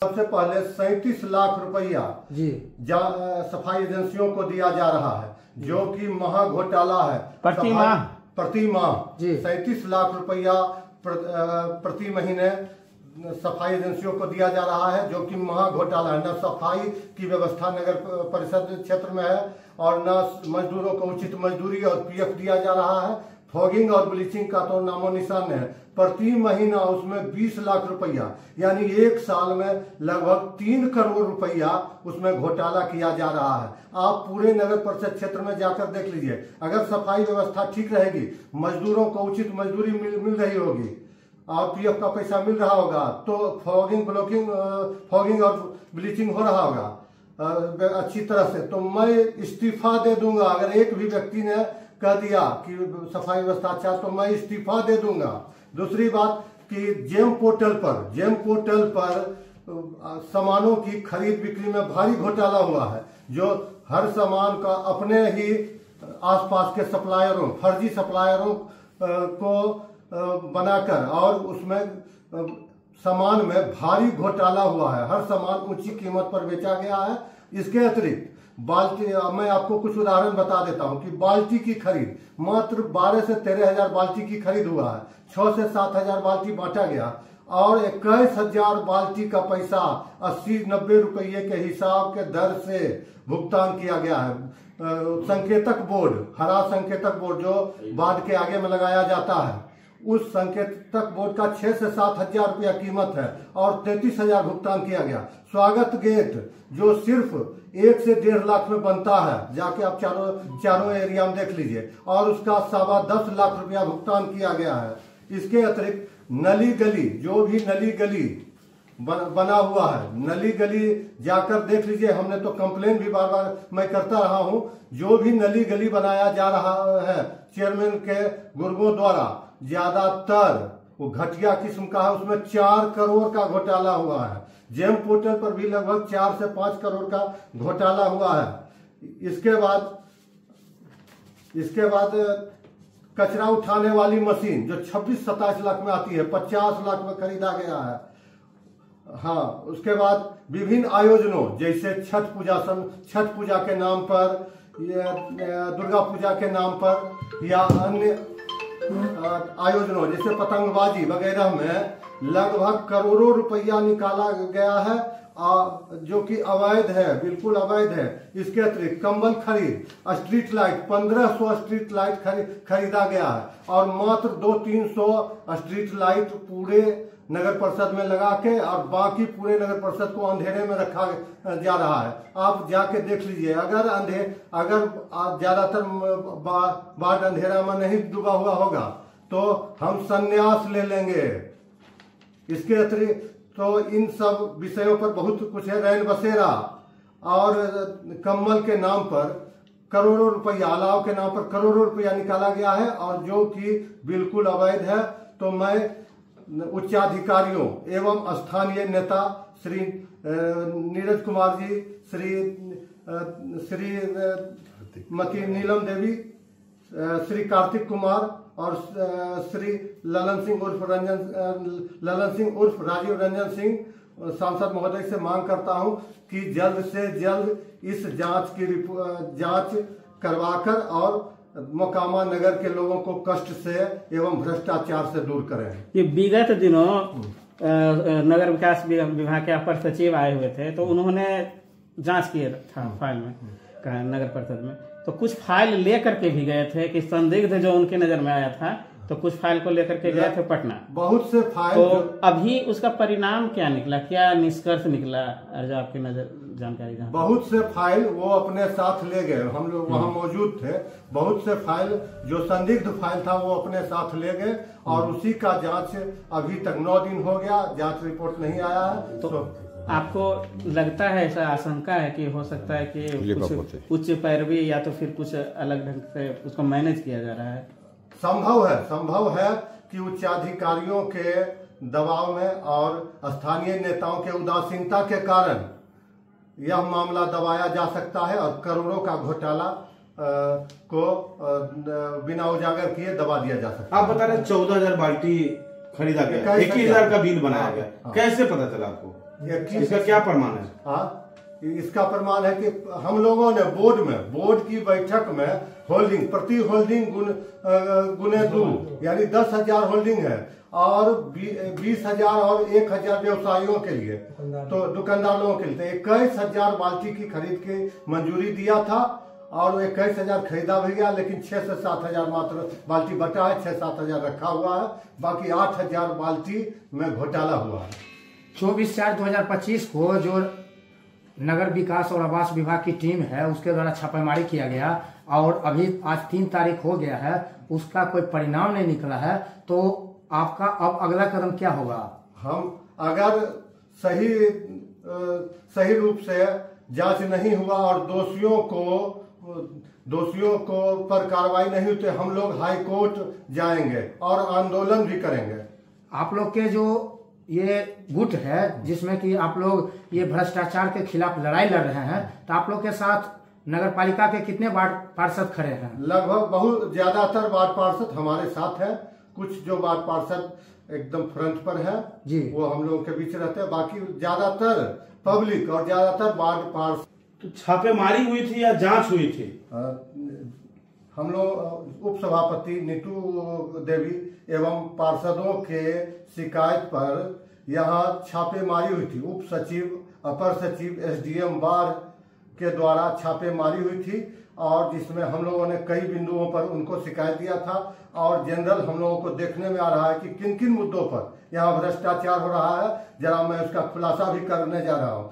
सबसे पहले 37 लाख रुपया जी सफाई एजेंसियों को दिया जा रहा है, जो कि महा घोटाला है। प्रति माह 37 लाख रुपया प्रति महीने सफाई एजेंसियों को दिया जा रहा है, जो कि महा घोटाला है। न सफाई की व्यवस्था नगर परिषद क्षेत्र में है और न मजदूरों को उचित मजदूरी और पीएफ दिया जा रहा है। फॉगिंग और ब्लीचिंग का तो नामो निशान है। प्रति महीना उसमें 20 लाख रुपया, यानी एक साल में लगभग 3 करोड़ रुपया उसमें घोटाला किया जा रहा है। आप पूरे नगर परिषद क्षेत्र में जाकर देख लीजिए। अगर सफाई व्यवस्था ठीक रहेगी, मजदूरों को उचित मजदूरी मिल रही होगी और पीएफ का पैसा मिल रहा होगा, तो फॉगिंग और ब्लीचिंग हो रहा होगा अच्छी तरह से, तो मैं इस्तीफा दे दूंगा। अगर एक भी व्यक्ति ने कह दिया कि सफाई व्यवस्था अच्छा, तो मैं इस्तीफा दे दूंगा। दूसरी बात कि जेम पोर्टल पर सामानों की खरीद बिक्री में भारी घोटाला हुआ है, जो हर सामान का अपने ही आसपास के सप्लायरों, फर्जी सप्लायरों को बनाकर और उसमें सामान में भारी घोटाला हुआ है। हर सामान ऊंची कीमत पर बेचा गया है। इसके अतिरिक्त बाल्टी, मैं आपको कुछ उदाहरण बता देता हूं कि बाल्टी की खरीद मात्र 12 से 13 हजार बाल्टी की खरीद हुआ है। 6 से 7 हजार बाल्टी बांटा गया और 21,000 बाल्टी का पैसा 80-90 रुपये के हिसाब के दर से भुगतान किया गया है। संकेतक बोर्ड, हरा संकेतक बोर्ड जो बाढ़ के आगे में लगाया जाता है, उस संकेतक बोर्ड का 6 से 7 हजार रुपया कीमत है और 33,000 भुगतान किया गया। स्वागत गेट जो सिर्फ 1 से 1.5 लाख में बनता है, जाके आप चारों एरिया में देख लीजिए, और उसका 10.25 लाख रुपया भुगतान किया गया है। इसके अतिरिक्त नली गली, जो भी नली गली बना हुआ है, नली गली जाकर देख लीजिए। हमने तो कंप्लेन भी बार बार मैं करता रहा हूं। जो भी नली गली बनाया जा रहा है चेयरमैन के गुर्गों द्वारा, ज्यादातर वो घटिया किस्म का है। उसमें 4 करोड़ का घोटाला हुआ है। जेम पोर्टल पर भी लगभग 4 से 5 करोड़ का घोटाला हुआ है। इसके बाद कचरा उठाने वाली मशीन जो 26-27 लाख में आती है, 50 लाख में खरीदा गया है। हाँ, उसके बाद विभिन्न आयोजनों जैसे छठ पूजा के नाम पर, दुर्गा पूजा के नाम पर, या अन्य आयोजनों जैसे पतंगबाजी वगैरह में लगभग करोड़ों रुपया निकाला गया है, जो कि अवैध है, बिल्कुल अवैध है। इसके अतिरिक्त कंबल खरीद, स्ट्रीट लाइट, 1500 स्ट्रीट लाइट खरीदा गया है और मात्र 200-300 स्ट्रीट लाइट पूरे नगर परिषद में लगा के, और बाकी पूरे नगर परिषद को अंधेरे में रखा जा रहा है। आप जाके देख लीजिए। अगर ज्यादातर बाढ़ अंधेरा में नहीं डूबा हुआ होगा तो हम संन्यास ले लेंगे। इसके अतिरिक्त तो इन सब विषयों पर बहुत कुछ है। रैन बसेरा और कम्बल के नाम पर करोड़ों रुपया, अलाव के नाम पर करोड़ों रुपया निकाला गया है, और जो कि बिल्कुल अवैध है। तो मैं उच्चाधिकारियों एवं स्थानीय नेता श्री नीरज कुमार जी, श्री मती नीलम देवी, श्री कार्तिक कुमार और श्री ललन सिंह उर्फ राजीव रंजन सिंह सांसद महोदय से मांग करता हूं कि जल्द से जल्द इस जांच करवाकर और मोकामा नगर के लोगों को कष्ट से एवं भ्रष्टाचार से दूर करें। ये विगत दिनों नगर विकास विभाग के अपर सचिव आए हुए थे, तो उन्होंने जांच किया था फाइल में नगर परिषद में, तो कुछ फाइल लेकर के भी गए थे कि संदिग्ध जो उनके नजर में आया था, तो कुछ फाइल को लेकर के गए थे पटना। बहुत से फाइल, तो अभी उसका परिणाम क्या निकला, क्या निष्कर्ष निकला, जो आपकी नजर जानकारी? बहुत से फाइल वो अपने साथ ले गए, हम लोग वहाँ मौजूद थे। बहुत से फाइल जो संदिग्ध फाइल था वो अपने साथ ले गए, और उसी का जांच अभी तक 9 दिन हो गया, जांच रिपोर्ट नहीं आया है। तो आपको लगता है, ऐसा आशंका है कि हो सकता है कि कुछ उच्च पैरवी या तो फिर कुछ अलग ढंग से उसको मैनेज किया जा रहा है? संभव है कि उच्चाधिकारियों के दबाव में और स्थानीय नेताओं के उदासीनता के कारण यह मामला दबाया जा सकता है और करोड़ों का घोटाला को बिना उजागर किए दबा दिया जा सकता है। आप बता रहे 14,000 बाल्टी खरीदा गया, 21,000 का बिल बनाया गया, कैसे पता चला आपको? इसका क्या प्रमाण है? हाँ, इसका प्रमाण है कि हम लोगों ने बोर्ड की बैठक में होल्डिंग प्रति होल्डिंग गुने 2 यानी 10,000 होल्डिंग है और 20,000 और 1,000 व्यवसायियों के लिए, तो दुकानदारों के लिए 21,000 बाल्टी की खरीद की मंजूरी दिया था और 21,000 खरीदा भी गया, लेकिन 6 से 7,000 मात्र बाल्टी बटा है, 6-7,000 रखा हुआ है, बाकी 8,000 बाल्टी में घोटाला हुआ है। 24/4/2025 को जो नगर विकास और आवास विभाग की टीम है उसके द्वारा छापेमारी किया गया और अभी आज 3 तारीख हो गया है, उसका कोई परिणाम नहीं निकला है, तो आपका अब अगला कदम क्या होगा? हम अगर सही रूप से जांच नहीं हुआ और दोषियों को पर कार्रवाई नहीं हुई तो हम लोग हाई कोर्ट जाएंगे और आंदोलन भी करेंगे। आप लोग के जो ये गुट है जिसमें कि आप लोग ये भ्रष्टाचार के खिलाफ लड़ाई लड़ रहे हैं, तो आप लोग के साथ नगर पालिका के कितने वार्ड पार्षद खड़े हैं? लगभग बहुत ज्यादातर वार्ड पार्षद हमारे साथ हैं, कुछ जो वार्ड पार्षद एकदम फ्रंट पर है जी, वो हम लोगों के बीच रहते हैं, बाकी ज्यादातर पब्लिक और ज्यादातर वार्ड पार्षद। तो छापेमारी हुई थी या जांच हुई थी? हम लोग उप सभापति नीतू देवी एवं पार्षदों के शिकायत पर यहाँ छापेमारी हुई थी। उप सचिव, अपर सचिव, एसडीएम बार के द्वारा छापेमारी हुई थी और जिसमें हम लोगों ने कई बिंदुओं पर उनको शिकायत दिया था और जनरल हम लोगों को देखने में आ रहा है कि किन किन मुद्दों पर यहाँ भ्रष्टाचार हो रहा है, जरा मैं उसका खुलासा भी करने जा रहा हूँ।